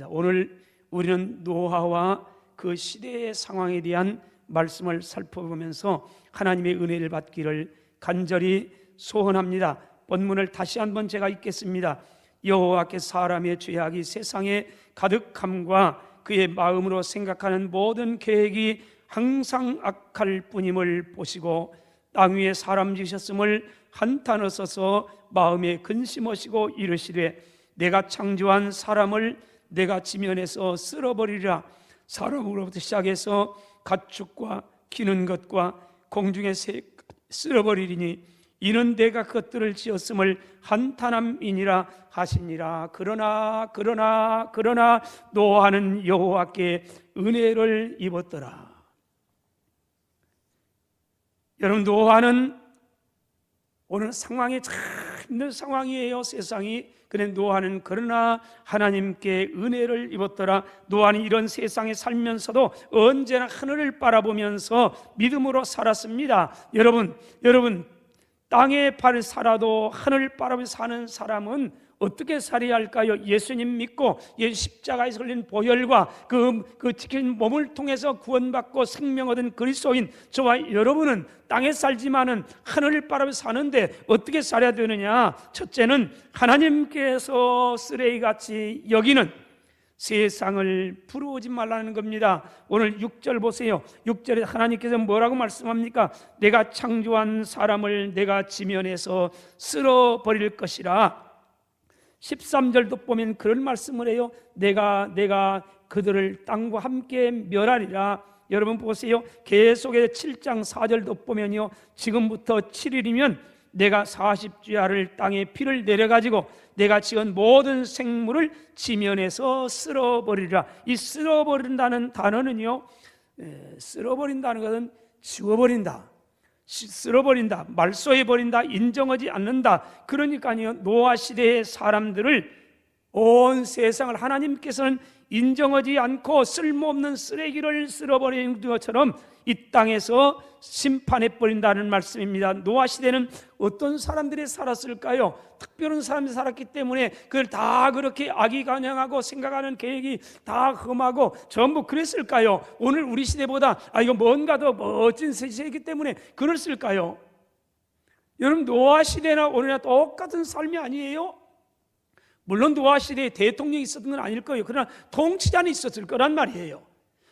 오늘 우리는 노아와 그 시대의 상황에 대한 말씀을 살펴보면서 하나님의 은혜를 받기를 간절히 소원합니다. 본문을 다시 한번 제가 읽겠습니다. 여호와께서 사람의 죄악이 세상에 가득함과 그의 마음으로 생각하는 모든 계획이 항상 악할 뿐임을 보시고 땅 위에 사람 지으셨음을 한탄하셔서 마음에 근심하시고 이르시되 내가 창조한 사람을 내가 지면에서 쓸어버리리라. 사람으로부터 시작해서 가축과 기는 것과 공중의 새 쓸어버리리니 이는 내가 그것들을 지었음을 한탄함이니라 하시니라. 그러나 노아는 여호와께 은혜를 입었더라. 여러분, 노아는 오늘 상황이 참 힘든 상황이에요. 세상이. 그런데 노아는 그러나 하나님께 은혜를 입었더라. 노아는 이런 세상에 살면서도 언제나 하늘을 바라보면서 믿음으로 살았습니다. 여러분 땅에 발 살아도 하늘을 바라보며 사는 사람은 어떻게 살아야 할까요? 예수님 믿고 십자가에 걸린 보혈과 그 지킨 몸을 통해서 구원받고 생명 얻은 그리스도인 저와 여러분은 땅에 살지만은 하늘을 바라보며 사는데 어떻게 살아야 되느냐? 첫째는 하나님께서 쓰레기같이 여기는 세상을 부러워하지 말라는 겁니다. 오늘 6절 보세요. 6절에 하나님께서 뭐라고 말씀합니까? 내가 창조한 사람을 내가 지면에서 쓸어버릴 것이라. 13절도 보면 그런 말씀을 해요. 내가 그들을 땅과 함께 멸하리라. 여러분 보세요. 계속해서 7장 4절도 보면요, 지금부터 7일이면 내가 40주야를 땅에 피를 내려가지고 내가 지은 모든 생물을 지면에서 쓸어버리리라. 이 쓸어버린다는 단어는요, 쓸어버린다는 것은 지워버린다, 쓸어버린다, 말소해버린다, 인정하지 않는다. 그러니까요, 노아 시대의 사람들을, 온 세상을 하나님께서는 인정하지 않고 쓸모없는 쓰레기를 쓸어버리는 것처럼 이 땅에서 심판해버린다는 말씀입니다. 노아 시대는 어떤 사람들이 살았을까요? 특별한 사람이 살았기 때문에 그걸 다 그렇게 악의간양하고 생각하는 계획이 다 험하고 전부 그랬을까요? 오늘 우리 시대보다 이거 뭔가 더 멋진 세대이기 때문에 그랬을까요? 여러분, 노아 시대나 오늘이나 똑같은 삶이 아니에요? 물론 노아 시대에 대통령이 있었던 건 아닐 거예요. 그러나 통치자는 있었을 거란 말이에요.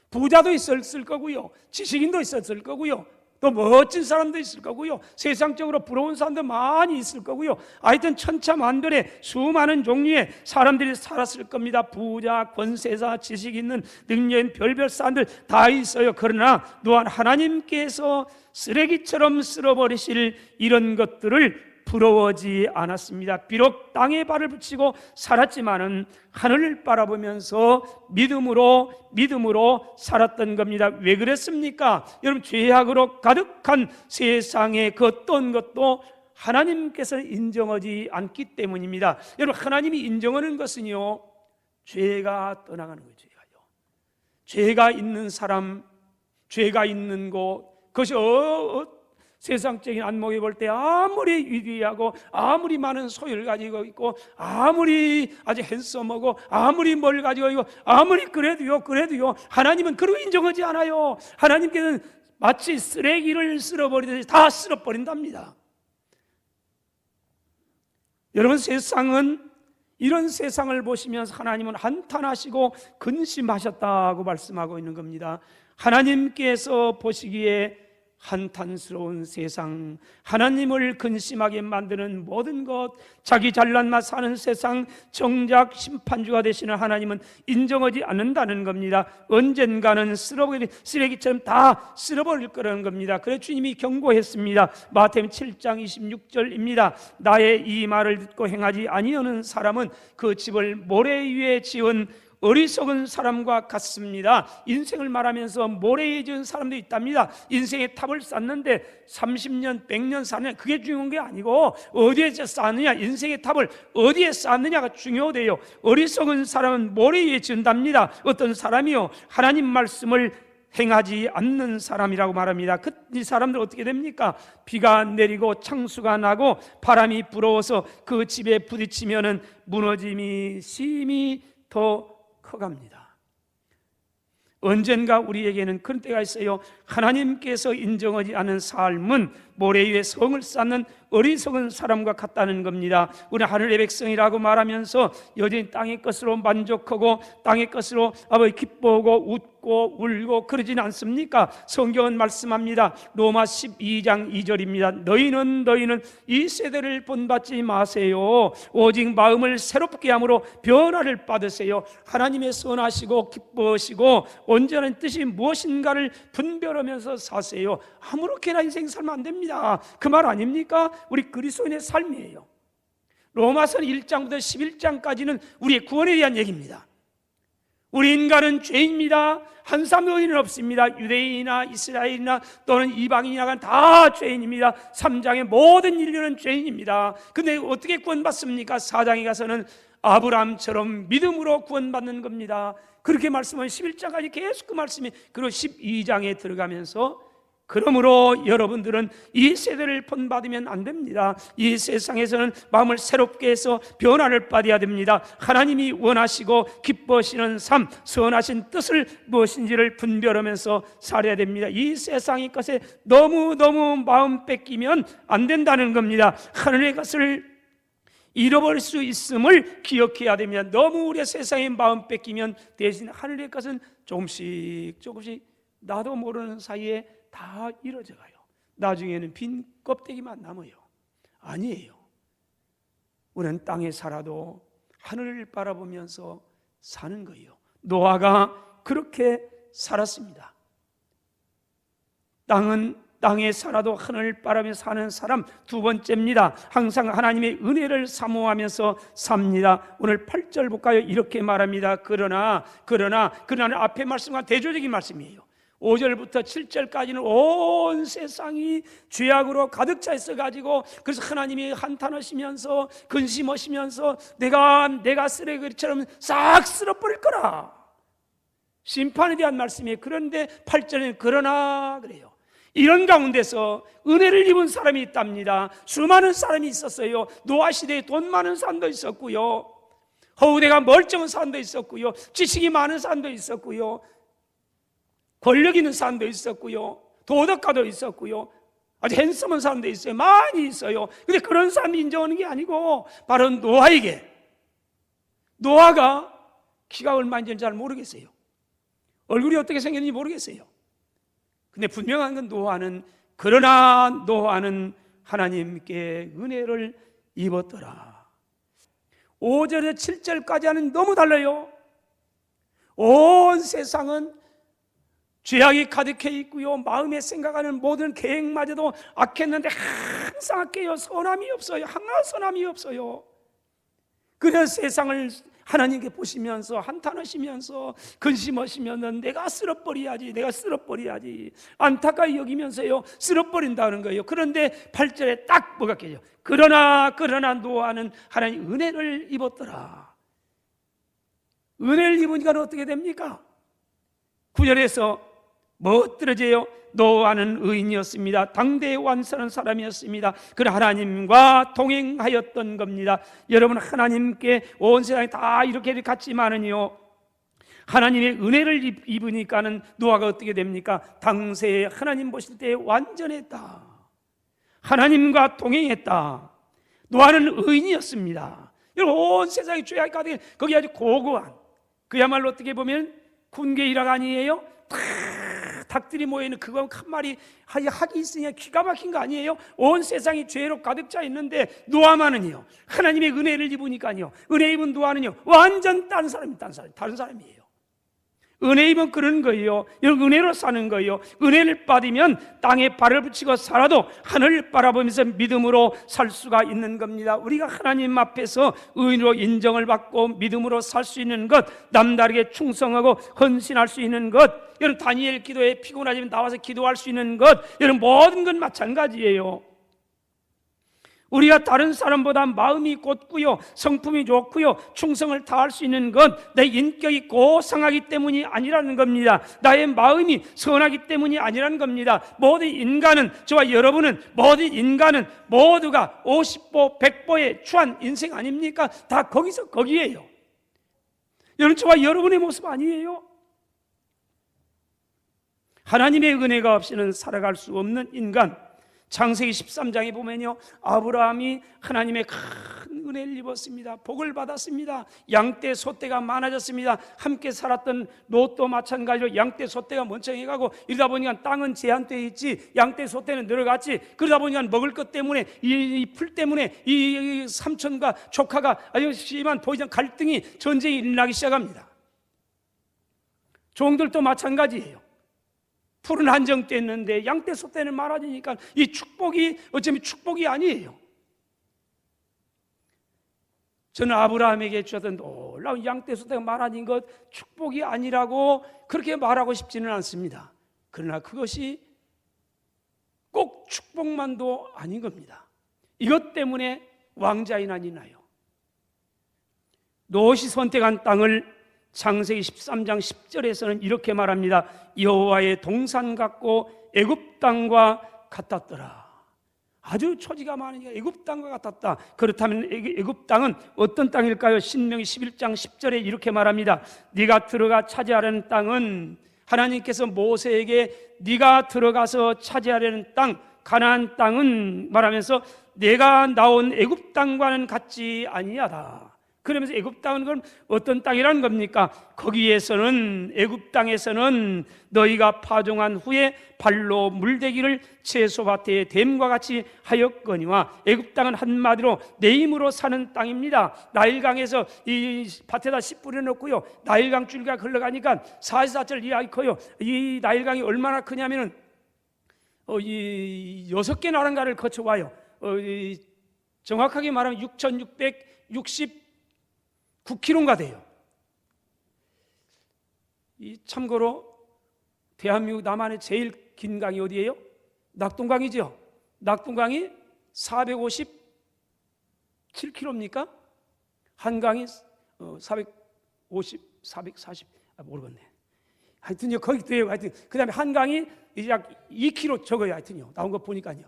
부자도 있었을 거고요, 지식인도 있었을 거고요, 또 멋진 사람도 있을 거고요, 세상적으로 부러운 사람도 많이 있을 거고요. 하여튼 천차만별의 수많은 종류의 사람들이 살았을 겁니다. 부자, 권세자, 지식 있는 능력 있는 별별 사람들 다 있어요. 그러나 또한 하나님께서 쓰레기처럼 쓸어버리실 이런 것들을 부러워하지 않았습니다. 비록 땅에 발을 붙이고 살았지만은 하늘을 바라보면서 믿음으로 살았던 겁니다. 왜 그랬습니까? 여러분, 죄악으로 가득한 세상에 그 어떤 것도 하나님께서는 인정하지 않기 때문입니다. 여러분, 하나님이 인정하는 것은요, 죄가 떠나가는 거예요. 죄가 있는 사람, 죄가 있는 곳, 그것이 세상적인 안목에 볼 때 아무리 위대하고 아무리 많은 소유를 가지고 있고 아무리 아주 핸섬하고 아무리 뭘 가지고 있고 아무리 그래도요 하나님은 그런 거 인정하지 않아요. 하나님께서는 마치 쓰레기를 쓸어버리듯이 다 쓸어버린답니다. 여러분, 세상은, 이런 세상을 보시면서 하나님은 한탄하시고 근심하셨다고 말씀하고 있는 겁니다. 하나님께서 보시기에 한탄스러운 세상, 하나님을 근심하게 만드는 모든 것, 자기 잘난 맛 사는 세상, 정작 심판주가 되시는 하나님은 인정하지 않는다는 겁니다. 언젠가는 쓸어버릴 쓰레기처럼 다 쓸어버릴 거라는 겁니다. 그래서 주님이 경고했습니다. 마태복음 7장 26절입니다. 나의 이 말을 듣고 행하지 아니하는 사람은 그 집을 모래 위에 지은 어리석은 사람과 같습니다. 인생을 말하면서 모래에 지은 사람도 있답니다. 인생의 탑을 쌓는데 30년, 100년 사느냐, 그게 중요한 게 아니고 어디에 쌓느냐, 인생의 탑을 어디에 쌓느냐가 중요해요. 어리석은 사람은 모래 위에 지은답니다. 어떤 사람이요, 하나님 말씀을 행하지 않는 사람이라고 말합니다. 이 사람들 어떻게 됩니까? 비가 내리고 창수가 나고 바람이 불어워서 그 집에 부딪히면은 무너짐이 심히 더 커갑니다. 언젠가 우리에게는 그런 때가 있어요. 하나님께서 인정하지 않은 삶은 모래 위에 성을 쌓는 어리석은 사람과 같다는 겁니다. 우리 하늘의 백성이라고 말하면서 여전히 땅의 것으로 만족하고 땅의 것으로 아버지 기뻐하고 웃고 울고 그러진 않습니까? 성경은 말씀합니다. 로마 12장 2절입니다. 너희는 이 세대를 본받지 마세요. 오직 마음을 새롭게 함으로 변화를 받으세요. 하나님의 선하시고 기뻐하시고 온전한 뜻이 무엇인가를 분별하면서 사세요. 아무렇게나 인생 살면 안 됩니다. 그 말 아닙니까? 우리 그리스도인의 삶이에요. 로마서 1장부터 11장까지는 우리의 구원에 대한 얘기입니다. 우리 인간은 죄인입니다. 한 사람의 의인은 없습니다. 유대인이나 이스라엘이나 또는 이방인이나 다 죄인입니다. 3장의 모든 인류는 죄인입니다. 근데 어떻게 구원받습니까? 4장에 가서는 아브라함처럼 믿음으로 구원받는 겁니다. 그렇게 말씀은 11장까지 계속 그 말씀이, 그리고 12장에 들어가면서 그러므로 여러분들은 이 세대를 본받으면 안 됩니다. 이 세상에서는 마음을 새롭게 해서 변화를 받아야 됩니다. 하나님이 원하시고 기뻐하시는 삶, 선하신 뜻을 무엇인지를 분별하면서 살아야 됩니다. 이 세상의 것에 너무 마음 뺏기면 안 된다는 겁니다. 하늘의 것을 잃어버릴 수 있음을 기억해야 됩니다. 너무 우리의 세상에 마음 뺏기면 대신 하늘의 것은 조금씩 나도 모르는 사이에 다 이루어져 가요. 나중에는 빈 껍데기만 남아요. 아니에요. 우리는 땅에 살아도 하늘을 바라보면서 사는 거예요. 노아가 그렇게 살았습니다. 땅에 살아도 하늘을 바라보며 사는 사람, 두 번째입니다. 항상 하나님의 은혜를 사모하면서 삽니다. 오늘 8절 볼까요? 이렇게 말합니다. 그러나는 앞에 말씀과 대조적인 말씀이에요. 5절부터 7절까지는 온 세상이 죄악으로 가득 차 있어가지고, 그래서 하나님이 한탄하시면서 근심하시면서 내가 쓰레기처럼 싹 쓸어버릴 거라, 심판에 대한 말씀이에요. 그런데 8절에는 그러나 그래요. 이런 가운데서 은혜를 입은 사람이 있답니다. 수많은 사람이 있었어요. 노아 시대에 돈 많은 사람도 있었고요, 허우대가 멀쩡한 사람도 있었고요, 지식이 많은 사람도 있었고요, 권력 있는 사람도 있었고요, 도덕가도 있었고요, 아주 핸섬한 사람도 있어요. 많이 있어요. 근데 그런 사람이 인정하는 게 아니고 바로 노아가 키가 얼마인지는 잘 모르겠어요. 얼굴이 어떻게 생겼는지 모르겠어요. 근데 분명한 건 그러나 노아는 하나님께 은혜를 입었더라. 5절에서 7절까지 하는 너무 달라요. 온 세상은 죄악이 가득해 있고요, 마음에 생각하는 모든 계획마저도 악했는데 항상 악해요. 선함이 없어요. 하나 선함이 없어요. 그래서 세상을 하나님께 보시면서 한탄하시면서 근심하시면서 내가 쓸어버려야지 안타까이 여기면서요 쓸어버린다는 거예요. 그런데 8절에 딱 뭐가 깨요? 그러나 노아는 하나님 은혜를 입었더라. 은혜를 입으니까 어떻게 됩니까? 9절에서 뭐 떨어져요? 노아는 의인이었습니다. 당대에 완선한 사람이었습니다. 그래 하나님과 동행하였던 겁니다. 여러분, 하나님께 온 세상이 다 이렇게 같지만은요, 하나님의 은혜를 입으니까는 노아가 어떻게 됩니까? 당시에 하나님 보실 때 완전했다. 하나님과 동행했다. 노아는 의인이었습니다. 여러분, 온 세상이 죄악이 가득해, 거기 아주 고고한, 그야말로 어떻게 보면 군계 일학 아니에요? 닭들이 모여있는 그거 한 마리 학이 있으니까 기가 막힌 거 아니에요? 온 세상이 죄로 가득 차 있는데 노아만은요, 하나님의 은혜를 입으니까요, 은혜 입은 노아는요 완전 다른 사람이에요. 은혜 입은 그런 거예요. 은혜로 사는 거예요. 은혜를 받으면 땅에 발을 붙이고 살아도 하늘을 바라보면서 믿음으로 살 수가 있는 겁니다. 우리가 하나님 앞에서 의인으로 인정을 받고 믿음으로 살 수 있는 것, 남다르게 충성하고 헌신할 수 있는 것, 여러분 다니엘 기도에 피곤하지만 나와서 기도할 수 있는 것, 여러분 모든 건 마찬가지예요. 우리가 다른 사람보다 마음이 곧고요, 성품이 좋고요, 충성을 다할 수 있는 건 내 인격이 고상하기 때문이 아니라는 겁니다. 나의 마음이 선하기 때문이 아니라는 겁니다. 모든 인간은, 저와 여러분은, 모든 인간은 모두가 50보 100보에 추한 인생 아닙니까? 다 거기서 거기에요. 여러분, 저와 여러분의 모습 아니에요? 하나님의 은혜가 없이는 살아갈 수 없는 인간. 창세기 13장에 보면요, 아브라함이 하나님의 큰 은혜를 입었습니다. 복을 받았습니다. 양떼 소떼가 많아졌습니다. 함께 살았던 롯도 마찬가지로 양떼 소떼가 멍청해가고, 이러다 보니까 땅은 제한되어 있지, 양떼 소떼는 늘어갔지. 그러다 보니까 먹을 것 때문에, 이 풀 때문에 이 삼촌과 조카가 아주 심한 보이지 않는 갈등이, 전쟁이 일어나기 시작합니다. 종들도 마찬가지예요. 풀은 한정됐는데 양떼 소떼는 많아지니까 이 축복이 어쩌면 축복이 아니에요. 저는 아브라함에게 주었던 놀라운 양떼 소떼가 많아진 것 축복이 아니라고 그렇게 말하고 싶지는 않습니다. 그러나 그것이 꼭 축복만도 아닌 겁니다. 이것 때문에 왕자의 난이 나요. 롯이 선택한 땅을 창세기 13장 10절에서는 이렇게 말합니다. 여호와의 동산 같고 애굽 땅과 같았더라. 아주 초지가 많으니까 애굽 땅과 같았다. 그렇다면 애굽 땅은 어떤 땅일까요? 신명기 11장 10절에 이렇게 말합니다. 네가 들어가 차지하려는 땅은, 하나님께서 모세에게 네가 들어가서 차지하려는 땅, 가나안 땅은 말하면서 내가 나온 애굽 땅과는 같지 아니하다. 그러면서 애굽 땅은 그럼 어떤 땅이라는 겁니까? 거기에서는, 애굽 땅에서는 너희가 파종한 후에 발로 물대기를 채소밭의 댐과 같이 하였거니와, 애굽 땅은 한마디로 내 힘으로 사는 땅입니다. 나일강에서 이 밭에다 씨 뿌려놓고요, 나일강 줄기가 흘러가니까 44절 이하이 커요. 이 나일강이 얼마나 크냐면은 이 6개 나라가를 거쳐와요. 정확하게 말하면 6,669km가 돼요. 참고로 대한민국 남한의 제일 긴 강이 어디예요? 낙동강이죠. 낙동강이 457km입니까? 한강이 450, 440, 모르겠네. 하여튼요, 거기 돼요. 하여튼 그 다음에 한강이 약 2km 적어요. 하여튼요, 나온 거 보니까요.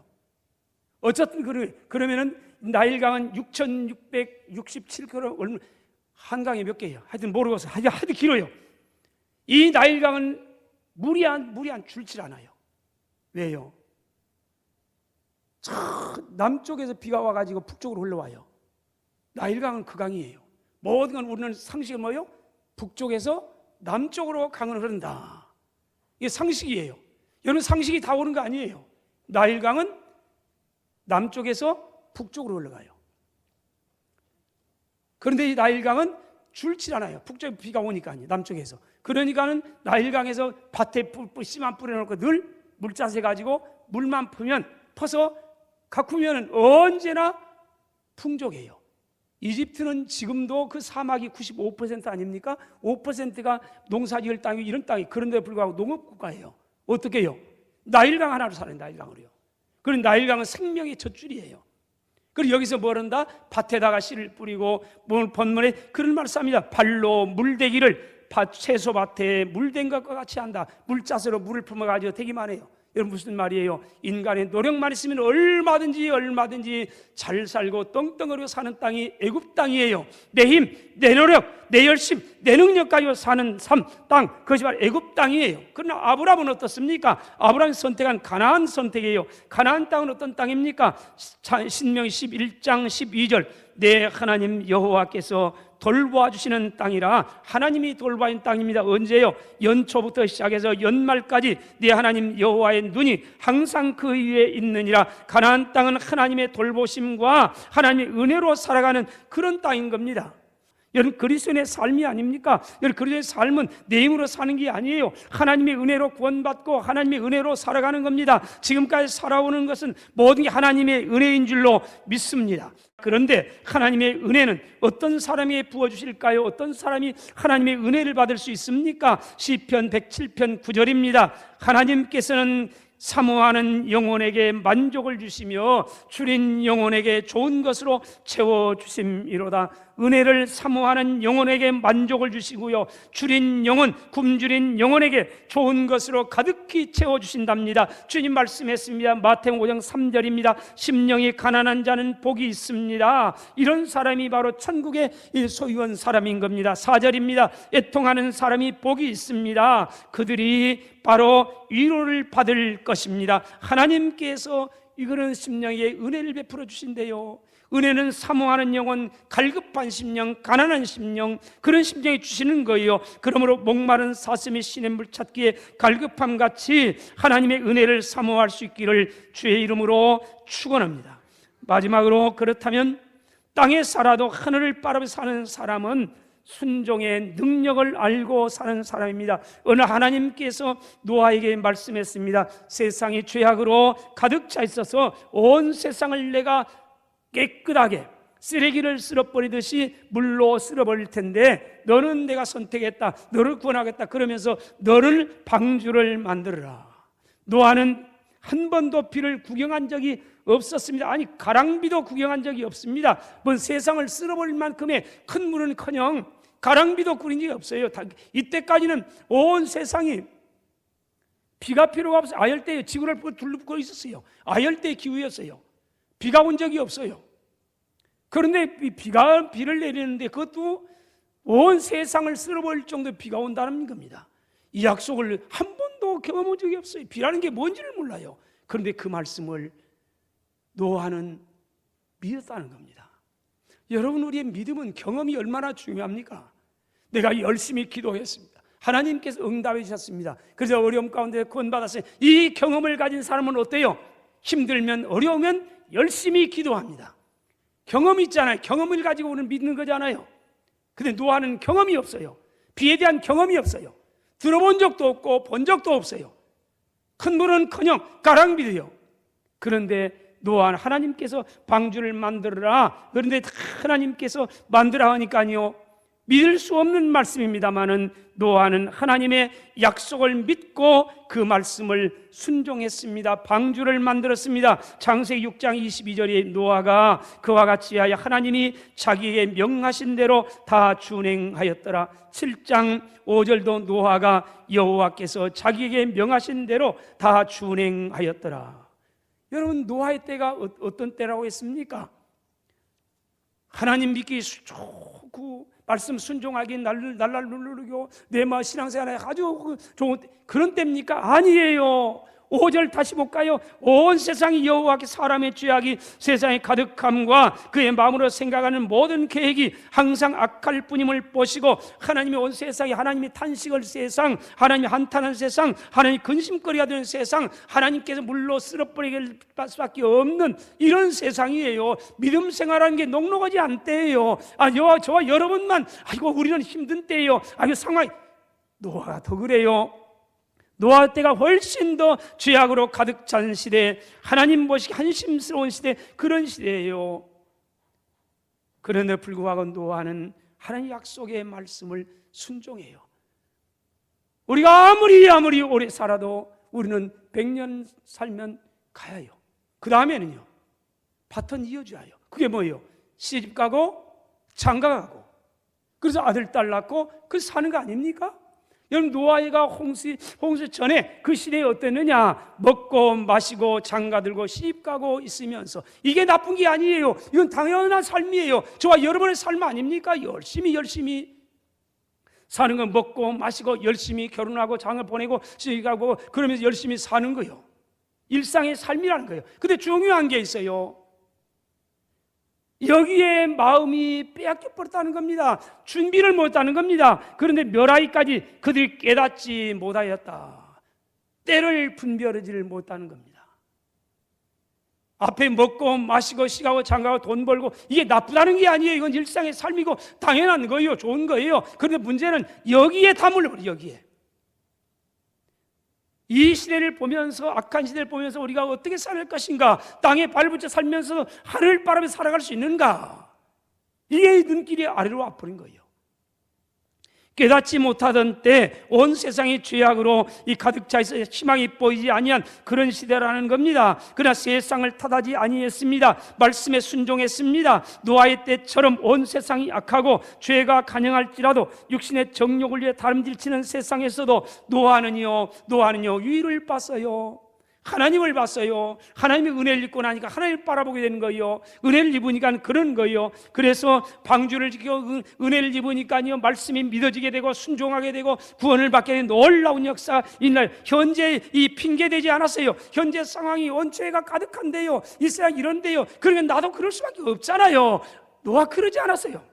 어쨌든 그러면은 나일강은 6,667km, 한강이 몇 개예요? 하여튼 모르겠어요. 하여튼 길어요. 이 나일강은 물이 안 줄질 않아요. 왜요? 저 남쪽에서 비가 와가지고 북쪽으로 흘러와요. 나일강은 그 강이에요. 모든 건 우리는 상식은 뭐예요? 북쪽에서 남쪽으로 강은 흐른다. 이게 상식이에요. 여러분, 상식이 다 옳은 거 아니에요. 나일강은 남쪽에서 북쪽으로 흘러가요. 그런데 이 나일강은 줄질 않아요. 북쪽에 비가 오니까요, 남쪽에서. 그러니까는 나일강에서 밭에 씨만 뿌려놓고 늘 물자세 가지고 물만 퍼서 가꾸면 언제나 풍족해요. 이집트는 지금도 그 사막이 95% 아닙니까? 5%가 농사지을 땅이, 이런 땅이. 그런데 불구하고 농업국가예요. 어떻게 해요? 나일강 하나로 사는, 나일강으로요. 그런 나일강은 생명의 젖줄이에요. 그리고 여기서 뭘 한다? 밭에다가 씨를 뿌리고 번문에 그런 말을 쌉니다. 발로 물대기를 채소밭에 물댄 것과 같이 한다. 물자세로 물을 품어가지고 되기만 해요. 여러분, 무슨 말이에요? 인간의 노력만 있으면 얼마든지 잘 살고 떵떵거리고 사는 땅이 애굽 땅이에요. 내 힘, 내 노력, 내 열심, 내 능력 가지고 사는 땅, 그것이 바로 애굽 땅이에요. 그러나 아브라함은 어떻습니까? 아브라함이 선택한 가나안 선택이에요. 가나안 땅은 어떤 땅입니까? 신명기 11장 12절, 내 하나님 여호와께서 돌보아 주시는 땅이라. 하나님이 돌보아주는 땅입니다. 언제요? 연초부터 시작해서 연말까지 내 하나님 여호와의 눈이 항상 그 위에 있느니라. 가나안 땅은 하나님의 돌보심과 하나님의 은혜로 살아가는 그런 땅인 겁니다. 여러분, 그리스도인의 삶이 아닙니까? 여러분, 그리스도인의 삶은 내 힘으로 사는 게 아니에요. 하나님의 은혜로 구원받고 하나님의 은혜로 살아가는 겁니다. 지금까지 살아오는 것은 모든 게 하나님의 은혜인 줄로 믿습니다. 그런데 하나님의 은혜는 어떤 사람에게 부어주실까요? 어떤 사람이 하나님의 은혜를 받을 수 있습니까? 시편 107편 9절입니다. 하나님께서는 사모하는 영혼에게 만족을 주시며 줄인 영혼에게 좋은 것으로 채워주심이로다. 은혜를 사모하는 영혼에게 만족을 주시고요, 줄인 영혼, 굶주린 영혼에게 좋은 것으로 가득히 채워주신답니다. 주님 말씀했습니다. 마태복음 5장 3절입니다. 심령이 가난한 자는 복이 있습니다. 이런 사람이 바로 천국의 소유한 사람인 겁니다. 4절입니다. 애통하는 사람이 복이 있습니다. 그들이 바로 위로를 받을 것입니다. 하나님께서 이거는 심령에 은혜를 베풀어 주신대요. 은혜는 사모하는 영혼, 갈급한 심령, 가난한 심령, 그런 심령이 주시는 거예요. 그러므로 목마른 사슴이 시냇물 찾기에 갈급함 같이 하나님의 은혜를 사모할 수 있기를 주의 이름으로 축원합니다. 마지막으로, 그렇다면 땅에 살아도 하늘을 바라보며 사는 사람은 순종의 능력을 알고 사는 사람입니다. 어느 하나님께서 노아에게 말씀했습니다. 세상이 죄악으로 가득 차 있어서 온 세상을 내가 깨끗하게 쓰레기를 쓸어버리듯이 물로 쓸어버릴 텐데 너는 내가 선택했다, 너를 구원하겠다, 그러면서 너를 방주를 만들어라. 노아는 한 번도 비를 구경한 적이 없었습니다. 아니, 가랑비도 구경한 적이 없습니다. 뭔 세상을 쓸어버릴 만큼의 큰 물은커녕 가랑비도 꾸린 적이 없어요. 이때까지는 온 세상이 비가 필요가 없어요. 아열대에 지구를 둘러붙고 있었어요. 아열대 기후였어요. 비가 온 적이 없어요. 그런데 비를 내리는데 그것도 온 세상을 쓸어버릴 정도의 비가 온다는 겁니다. 이 약속을 한 번도 경험한 적이 없어요. 비라는 게 뭔지를 몰라요. 그런데 그 말씀을 노아는 믿었다는 겁니다. 여러분, 우리의 믿음은 경험이 얼마나 중요합니까? 내가 열심히 기도했습니다. 하나님께서 응답해 주셨습니다. 그래서 어려움 가운데 구원받았어요. 이 경험을 가진 사람은 어때요? 힘들면, 어려우면 열심히 기도합니다. 경험이 있잖아요. 경험을 가지고 오늘 믿는 거잖아요. 근데 노아는 경험이 없어요. 비에 대한 경험이 없어요. 들어본 적도 없고 본 적도 없어요. 큰 물은커녕 가랑비도요. 그런데 노아는 하나님께서 방주를 만들어라, 그런데 하나님께서 만들라 하니까요, 믿을 수 없는 말씀입니다마는 노아는 하나님의 약속을 믿고 그 말씀을 순종했습니다. 방주를 만들었습니다. 창세기 6장 22절에 노아가 그와 같이 하여 하나님이 자기에게 명하신 대로 다 준행하였더라. 7장 5절도 노아가 여호와께서 자기에게 명하신 대로 다 준행하였더라. 여러분, 노아의 때가 어떤 때라고 했습니까? 하나님 믿기 좋고 말씀 순종하기 날날 누르고 내 마음 신앙생활에 아주 좋은 그런 때입니까? 아니에요. 5절 다시 볼까요? 온 세상이 여호와께 사람의 죄악이 세상에 가득함과 그의 마음으로 생각하는 모든 계획이 항상 악할 뿐임을 보시고 하나님의 온 세상이 하나님의 탄식을 세상, 하나님의 한탄한 세상, 하나님의 근심거리가 되는 세상, 하나님께서 물로 쓸어버릴 수밖에 없는 이런 세상이에요. 믿음 생활하는 게 녹록하지 않대요. 저와 여러분만 우리는 힘든 때예요. 상황이 노아가 더 그래요. 노아 때가 훨씬 더 죄악으로 가득 찬 시대, 하나님 보시기 한심스러운 시대, 그런 시대예요. 그런데 불구하고 노아는 하나님 약속의 말씀을 순종해요. 우리가 아무리 오래 살아도 우리는 100년 살면 가야요. 그 다음에는요, 바톤 이어줘야 해요. 그게 뭐예요? 시집 가고 장가 가고, 그래서 아들 딸 낳고 그래서 사는 거 아닙니까? 여러분, 노아가 홍수 전에 그 시대에 어땠느냐? 먹고 마시고 장가들고 시집가고 있으면서, 이게 나쁜 게 아니에요. 이건 당연한 삶이에요. 저와 여러분의 삶 아닙니까? 열심히 사는 건 먹고 마시고 열심히 결혼하고 장을 보내고 시집가고 그러면서 열심히 사는 거예요. 일상의 삶이라는 거예요. 근데 중요한 게 있어요. 여기에 마음이 빼앗겨버렸다는 겁니다. 준비를 못했다는 겁니다. 그런데 멸하기까지 그들이 깨닫지 못하였다. 때를 분별하지를 못하는 겁니다. 앞에 먹고 마시고 시가고 장가고 돈 벌고 이게 나쁘다는 게 아니에요. 이건 일상의 삶이고 당연한 거예요. 좋은 거예요. 그런데 문제는 여기에 담으려고, 여기에. 이 시대를 보면서, 악한 시대를 보면서 우리가 어떻게 살 것인가, 땅에 발붙여 살면서 하늘을 바라며 살아갈 수 있는가, 이게 눈길이 아래로 와버린 거예요. 깨닫지 못하던 때 온 세상이 죄악으로 이 가득 차 있어 희망이 보이지 아니한 그런 시대라는 겁니다. 그러나 세상을 탓하지 아니했습니다. 말씀에 순종했습니다. 노아의 때처럼 온 세상이 악하고 죄가 간영할지라도 육신의 정욕을 위해 다름질치는 세상에서도 노아는요 위를 봤어요. 하나님을 봤어요. 하나님의 은혜를 입고 나니까 하나님을 바라보게 되는 거예요. 은혜를 입으니까 그런 거예요. 그래서 방주를 지켜 은혜를 입으니까요 말씀이 믿어지게 되고 순종하게 되고 구원을 받게 되는 놀라운 역사. 이날 현재 이 핑계되지 않았어요. 현재 상황이 원죄가 가득한데요, 이 세상 이런데요, 그러면 나도 그럴 수밖에 없잖아요. 노아 그러지 않았어요.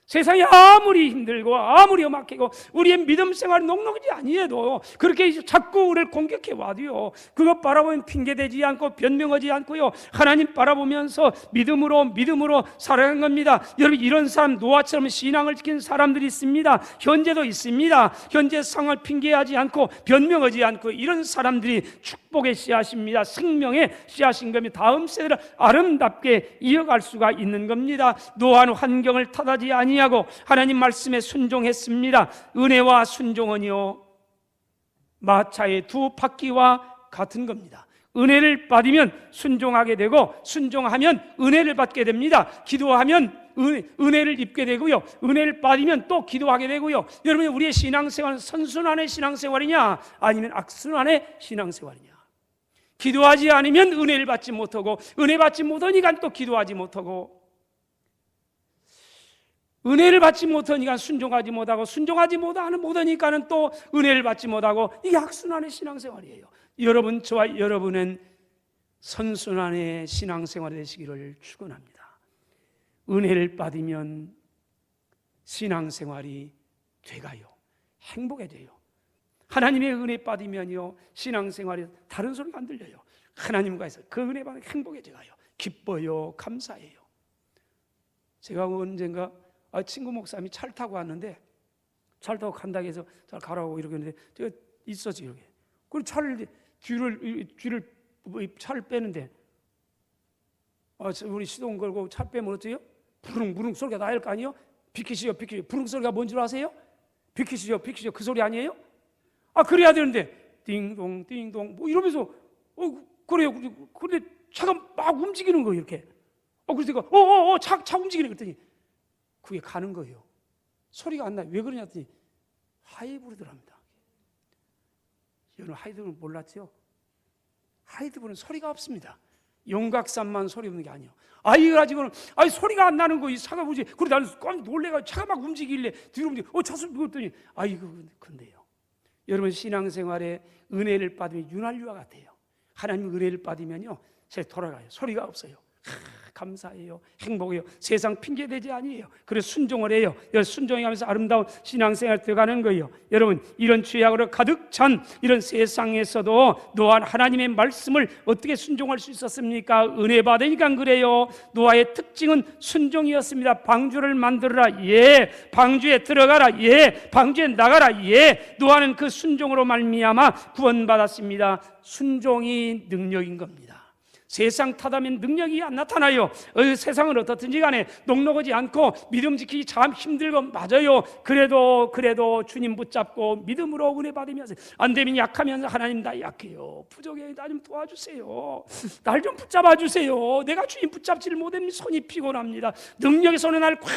세상이 아무리 힘들고 아무리 험악하고 우리의 믿음 생활이 녹록하지 아니해도 그렇게 자꾸 우리를 공격해 와도요, 그것 바라보면 핑계대지 않고 변명하지 않고요, 하나님 바라보면서 믿음으로 살아가는 겁니다. 여러분, 이런 사람, 노아처럼 신앙을 지킨 사람들이 있습니다. 현재도 있습니다. 현재 상황을 핑계하지 않고 변명하지 않고 이런 사람들이 축복의 씨앗입니다. 생명의 씨앗인 겁니다. 다음 세대를 아름답게 이어갈 수가 있는 겁니다. 노아는 환경을 탓하지 아니하고 하나님 말씀에 순종했습니다. 은혜와 순종은요 마차의 두 바퀴와 같은 겁니다. 은혜를 받으면 순종하게 되고, 순종하면 은혜를 받게 됩니다. 기도하면 은혜를 입게 되고요, 은혜를 받으면 또 기도하게 되고요. 여러분, 우리의 신앙생활은 선순환의 신앙생활이냐 아니면 악순환의 신앙생활이냐? 기도하지 않으면 은혜를 받지 못하고, 은혜 받지 못하니까 또 기도하지 못하고, 은혜를 받지 못하니까 순종하지 못하고, 순종하지 못하니까는 또 은혜를 받지 못하고, 이게 악순환의 신앙생활이에요. 여러분, 저와 여러분은 선순환의 신앙생활이 되시기를 축원합니다. 은혜를 받으면 신앙생활이 돼가요, 행복해져요. 하나님의 은혜 받으면요 신앙생활이 다른 소리가 안 들려요. 하나님과 해서 그 은혜 받으면 행복해져가요. 기뻐요, 감사해요. 제가 언젠가 친구 목사님이 차를 타고 왔는데, 차를 타고 간다고 해서 잘 가라고 이렇게 했는데 제가 있었지 이렇게. 그리고 차를 차를 빼는데 우리 시동 걸고 차 빼면 어때요? 부릉부릉 소리가 나야 할 거 아니에요? 비키시오. 부릉 소리가 뭔 줄 아세요? 비키시오. 그 소리 아니에요? 그래야 되는데 띵동 띵동 뭐 이러면서 그래요. 근데 차가 막 움직이는 거예요 이렇게. 그래서 제가 차 움직이는 거 그랬더니 그게 가는 거예요. 소리가 안 나요. 왜 그러냐 했더니 하이브리드랍니다. 여러분, 하이브리드는 몰랐죠? 하이브리드는 소리가 없습니다. 용각산만 소리 없는 게 아니에요. 이거 가지고는 소리가 안 나는 거, 이 차가 뭐지? 그래 나는 깜짝 놀래가 차가 막 움직이길래 뒤로 움직여 차순 그랬더니 이거 근데요. 여러분, 신앙생활에 은혜를 받으면 윤활유와 같아요. 하나님 은혜를 받으면요 제 돌아가요. 소리가 없어요. 감사해요, 행복해요. 세상 핑계대지 아니에요. 그래서 순종을 해요. 순종하면서 아름다운 신앙생활 들어가는 거예요. 여러분, 이런 죄악으로 가득 찬 이런 세상에서도 노아는 하나님의 말씀을 어떻게 순종할 수 있었습니까? 은혜 받으니까 그래요. 노아의 특징은 순종이었습니다. 방주를 만들어라, 예. 방주에 들어가라, 예. 방주에 나가라, 예. 노아는 그 순종으로 말미암아 구원받았습니다. 순종이 능력인 겁니다. 세상 탓하면 능력이 안 나타나요. 세상은 어떻든지 간에 녹록하지 않고 믿음 지키기 참 힘들고, 맞아요. 그래도 주님 붙잡고 믿음으로 은혜 받으면서, 안 되면 약하면서 하나님 나 약해요, 부족해요, 나 좀 도와주세요, 날 좀 붙잡아 주세요, 내가 주님 붙잡지를 못하면 손이 피곤합니다, 능력의 손에 날 꽉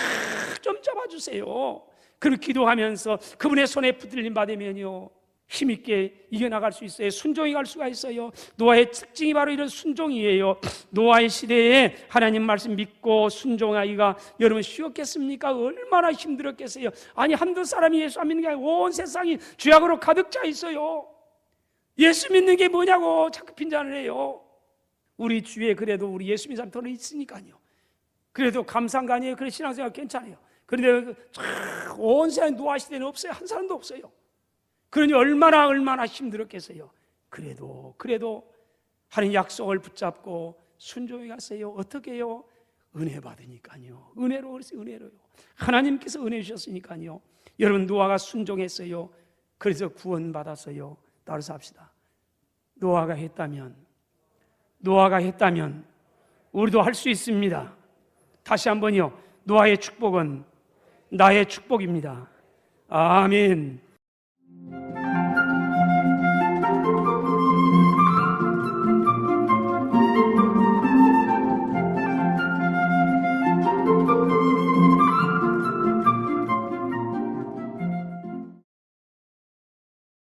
좀 잡아주세요. 그렇게 기도하면서 그분의 손에 붙들림 받으면요 힘있게 이겨나갈 수 있어요. 순종이 갈 수가 있어요. 노아의 특징이 바로 이런 순종이에요. 노아의 시대에 하나님 말씀 믿고 순종하기가 여러분 쉬웠겠습니까? 얼마나 힘들었겠어요. 한두 사람이 예수 안 믿는 게 아니라 온 세상이 죄악으로 가득 차 있어요. 예수 믿는 게 뭐냐고 자꾸 빈잔을 해요. 우리 주위에 그래도 우리 예수 믿는 사람 더 있으니까요. 그래도 감사한 거 아니에요? 그래, 신앙생활 괜찮아요. 그런데 온 세상 노아 시대는 없어요. 한 사람도 없어요. 그러니 얼마나 힘들었겠어요. 그래도 하나님 약속을 붙잡고 순종해 갔어요. 어떻게 해요? 은혜 받으니까요. 은혜로요. 하나님께서 은혜 주셨으니까요. 여러분, 노아가 순종했어요. 그래서 구원받았어요. 따라서 합시다. 노아가 했다면 우리도 할 수 있습니다. 다시 한번요. 노아의 축복은 나의 축복입니다. 아멘.